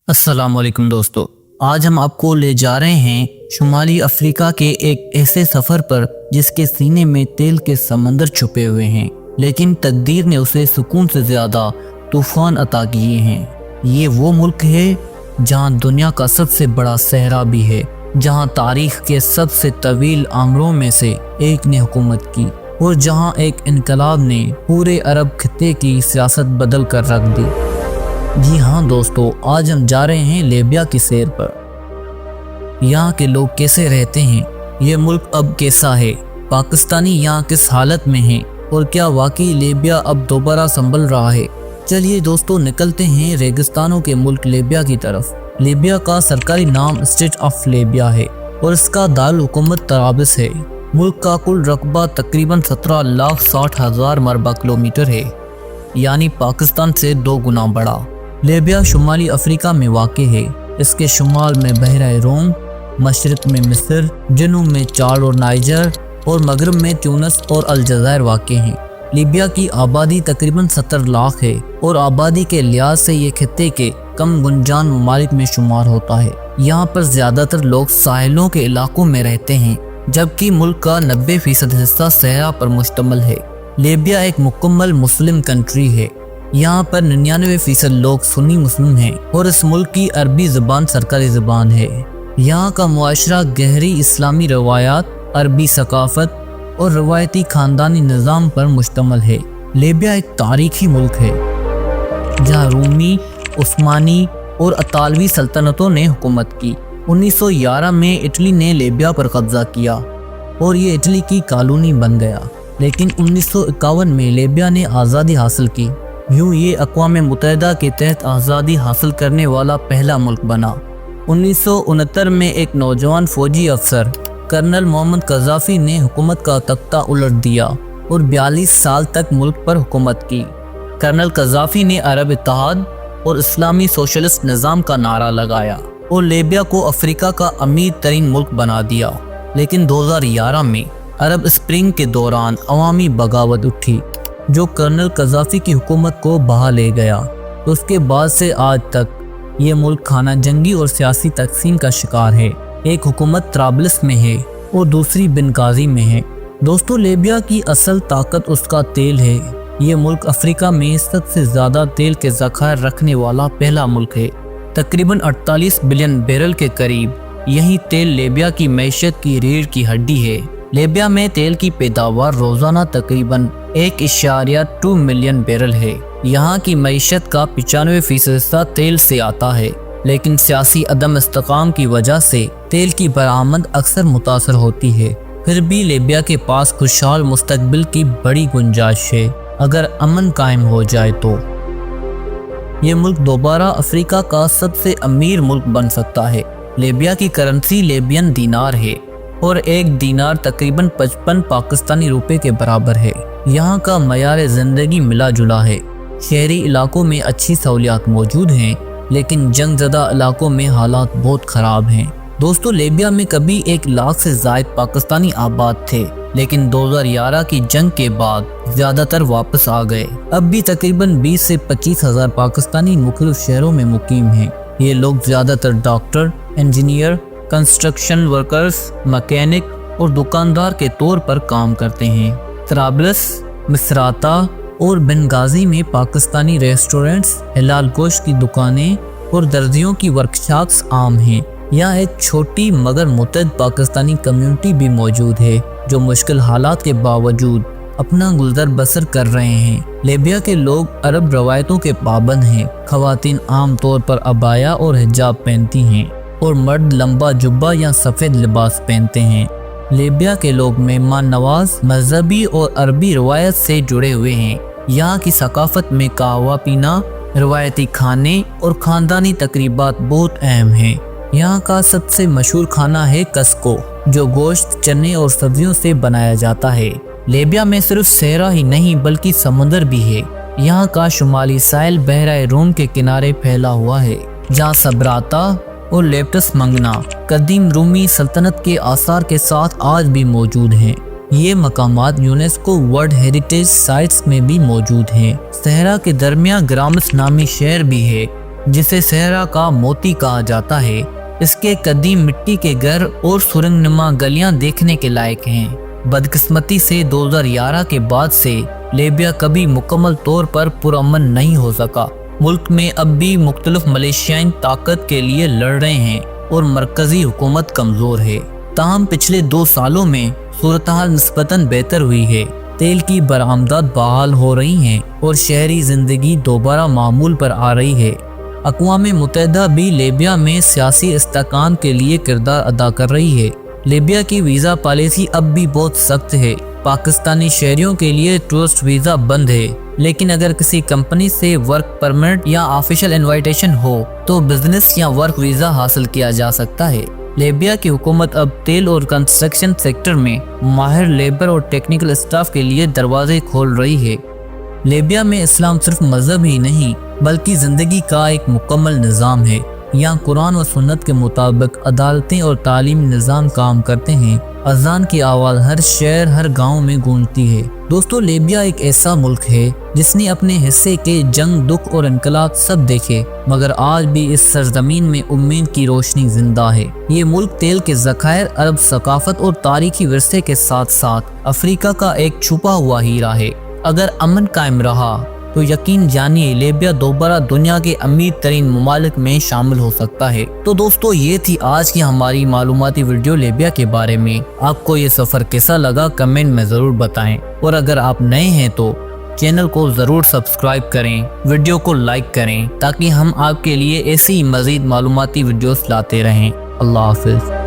अस्सलाम वालेकुम दोस्तों, आज हम आपको ले जा रहे हैं शुमाली अफ्रीका के एक ऐसे सफ़र पर जिसके सीने में तेल के समंदर छुपे हुए हैं, लेकिन तकदीर ने उसे सुकून से ज़्यादा तूफ़ान अता किए हैं। ये वो मुल्क है जहाँ दुनिया का सबसे बड़ा सहरा भी है, जहाँ तारीख़ के सबसे तवील आमरों में से एक ने हुकूमत की और जहाँ एक इनकलाब ने पूरे अरब खित्ते की सियासत बदल कर रख दी। जी हाँ दोस्तों, आज हम जा रहे हैं लीबिया की सैर पर। यहाँ के लोग कैसे रहते हैं, ये मुल्क अब कैसा है, पाकिस्तानी यहाँ किस हालत में हैं और क्या वाकई लीबिया अब दोबारा संभल रहा है। चलिए दोस्तों, निकलते हैं रेगिस्तानों के मुल्क लीबिया की तरफ। लीबिया का सरकारी नाम स्टेट ऑफ लीबिया है और इसका दारुल हुकूमत तराबस है। मुल्क का कुल रकबा तकरीबन 17,60,000 मरबा किलोमीटर है, यानी पाकिस्तान से 2 गुना बड़ा। लीबिया शुमाली अफ्रीका में वाक़े है। इसके शुमाल में बहरा रोम, मशरक़ में मिस्र, जनूब में चाड और नाइजर और मगरब में ट्यूनिस और अलजायर वाक़े हैं। लीबिया की आबादी तकरीबन 70 लाख है और आबादी के लिहाज से ये खित्ते के कम गुंजान ममालिक में शुमार होता है। यहाँ पर ज़्यादातर लोग साहिलों के इलाकों में रहते हैं, जबकि मुल्क का 90% हिस्सा सहरा पर मुश्तमिल है। लीबिया एक मुकम्मल मुस्लिम कंट्री है। यहाँ पर 99% लोग सुन्नी मुस्लिम हैं और इस मुल्क की अरबी ज़बान सरकारी ज़बान है। यहाँ का मुआशरा गहरी इस्लामी रवायात, अरबी सकाफत और रवायती ख़ानदानी निज़ाम पर मुश्तमिल है। लीबिया एक तारीखी मुल्क है जहाँ रूमी, उस्मानी और अतालवी सल्तनतों ने हुकूमत की। 1911 में इटली ने लीबिया पर कब्ज़ा किया और ये इटली की कॉलोनी बन गया, लेकिन 1951 में लीबिया ने आज़ादी हासिल की। यूँ ये अक़वाम मुत्तहिदा के तहत आज़ादी हासिल करने वाला पहला मुल्क बना। 1969 में एक नौजवान फ़ौजी अफसर कर्नल मोहम्मद कज़ाफ़ी ने हुकूमत का तख्ता उलट दिया और 42 साल तक मुल्क पर हुकूमत की। कर्नल कज़ाफ़ी ने अरब इत्तेहाद और इस्लामी सोशलिस्ट निज़ाम का नारा लगाया और लीबिया को अफ्रीका का अमीर तरीन मुल्क बना दिया। लेकिन 2011 में अरब स्प्रिंग के दौरान अवामी बगावत उठी जो कर्नल कज़ाफ़ी की हुकूमत को बहा ले गया। तो उसके बाद से आज तक ये मुल्क खाना जंगी और सियासी तकसीम का शिकार है। एक हुकूमत त्राबलिस में है और दूसरी बेनगाज़ी में है। दोस्तों, लीबिया की असल ताकत उसका तेल है। ये मुल्क अफ्रीका में सबसे ज़्यादा तेल के ज़खायर रखने वाला पहला मुल्क है। तकरीबन 48 बिलियन बैरल के करीब यही तेल लीबिया की मईशत की रीढ़ की हड्डी है। लीबिया में तेल की पैदावार रोज़ाना तकरीबन 1.2 मिलियन बैरल है। यहाँ की मईशत का 95% हिस्सा तेल से आता है, लेकिन सियासी अदम इस्तेकाम की वजह से तेल की बरामद अक्सर मुतासर होती है। फिर भी लीबिया के पास खुशहाल मुस्तकबिल की बड़ी गुंजाइश है अगर अमन कायम हो जाए तो। ये मुल्क दोबारा अफ्रीका का सबसे अमीर मुल्क बन सकता है। लीबिया की करेंसी लीबियन दीनार है और एक दीनार तकरीबन 55 पाकिस्तानी रुपए के बराबर है। यहाँ का मयार ज़िंदगी मिला जुला है। शहरी इलाकों में अच्छी सहूलियात मौजूद हैं, लेकिन जंगज़दा इलाकों में हालात बहुत ख़राब हैं। दोस्तों, लीबिया में कभी 1 लाख से ज़ायद पाकिस्तानी आबाद थे, लेकिन 2011 की जंग के बाद ज़्यादातर वापस आ गए। अब भी तकरीबन 20 से 25 हज़ार पाकिस्तानी मुख्तलिफ शहरों में मुकीम हैं। ये लोग ज़्यादातर doctor, engineer, construction workers, mechanic और दुकानदार के तौर पर काम करते हैं। त्राबलस, मिसराता और बेनगाज़ी में पाकिस्तानी रेस्टोरेंट्स, हलाल गोश्त की दुकानें और दर्जियों की वर्कशॉप्स आम हैं। यहाँ एक छोटी मगर मुतअद्दिद पाकिस्तानी कम्युनिटी भी मौजूद है जो मुश्किल हालात के बावजूद अपना गुजर बसर कर रहे हैं। लीबिया के लोग अरब रवायतों के पाबंद हैं। ख़वातीन आम तौर पर अबाया और हिजाब पहनती हैं और मर्द लंबा जुब्बा या सफ़ेद लिबास पहनते हैं। लीबिया के लोग मेहमान नवाज, मजहबी और अरबी रवायत से जुड़े हुए हैं। यहाँ की सकाफत में कहवा पीना, रवायती खाने और ख़ानदानी तकरीबात बहुत अहम हैं। यहाँ का सबसे मशहूर खाना है कस्को, जो गोश्त, चने और सब्जियों से बनाया जाता है। लीबिया में सिर्फ सहरा ही नहीं बल्कि समुंदर भी है। यहाँ का शुमाली साहिल बहरा रोम के किनारे फैला हुआ है, जहाँ सबराता और लेप्टस मंगना कदीम रूमी सल्तनत के आसार के साथ आज भी मौजूद हैं। ये मकामात यूनेस्को वर्ल्ड हेरिटेज साइट्स में भी मौजूद हैं। सहरा के दरमियान ग्रामस नामी शहर भी है जिसे सहरा का मोती कहा जाता है। इसके कदीम मिट्टी के घर और सुरंगनुमा गलियां देखने के लायक हैं। बदकिस्मती से 2011 के बाद से लीबिया कभी मुकम्मल तौर पर पुरअमन नहीं हो सका। मुल्क में अब भी मुख्तलिफ मलेशियाई ताकत के लिए लड़ रहे हैं और मरकजी हुकूमत कमज़ोर है। ताहम पिछले 2 सालों में सूरत-हाल निस्बतन बेहतर हुई है। तेल की बरामदात बहाल हो रही हैं और शहरी ज़िंदगी दोबारा मामूल पर आ रही है। अक़वाम मुत्तहिदा भी लीबिया में सियासी इस्तेहकाम के लिए किरदार अदा कर रही है। लीबिया की वीज़ा पॉलिसी अब भी बहुत सख्त है। पाकिस्तानी शहरियों के लिए टूरिस्ट वीज़ा बंद है, लेकिन अगर किसी कंपनी से वर्क परमिट या ऑफिशियल इनविटेशन हो तो बिजनेस या वर्क वीज़ा हासिल किया जा सकता है। लीबिया की हुकूमत अब तेल और कंस्ट्रक्शन सेक्टर में माहिर लेबर और टेक्निकल स्टाफ के लिए दरवाजे खोल रही है। लीबिया में इस्लाम सिर्फ मजहब ही नहीं बल्कि ज़िंदगी का एक मुकम्मल निज़ाम है। यहाँ कुरान व सुन्नत के मुताबिक अदालतें और तालीमी निज़ाम काम करते हैं। अजान की आवाज़ हर शहर हर गांव में गूंजती है। दोस्तों, लीबिया एक ऐसा मुल्क है जिसने अपने हिस्से के जंग, दुख और इनकलाब सब देखे, मगर आज भी इस सरजमीन में उम्मीद की रोशनी जिंदा है। ये मुल्क तेल के ज़खायर, अरब सकाफत और तारीखी विरसे के साथ साथ अफ्रीका का एक छुपा हुआ हीरा है। अगर अमन कायम रहा तो यकीन जानिए लीबिया दोबारा दुनिया के अमीर तरीन ममालिक में शामिल हो सकता है। तो दोस्तों, ये थी आज की हमारी मालूमाती वीडियो लीबिया के बारे में। आपको ये सफ़र कैसा लगा कमेंट में ज़रूर बताएं, और अगर आप नए हैं तो चैनल को ज़रूर सब्सक्राइब करें, वीडियो को लाइक करें, ताकि हम आपके लिए ऐसी मज़ीद मालूमाती वीडियोस लाते रहें। अल्लाह हाफ़िज़।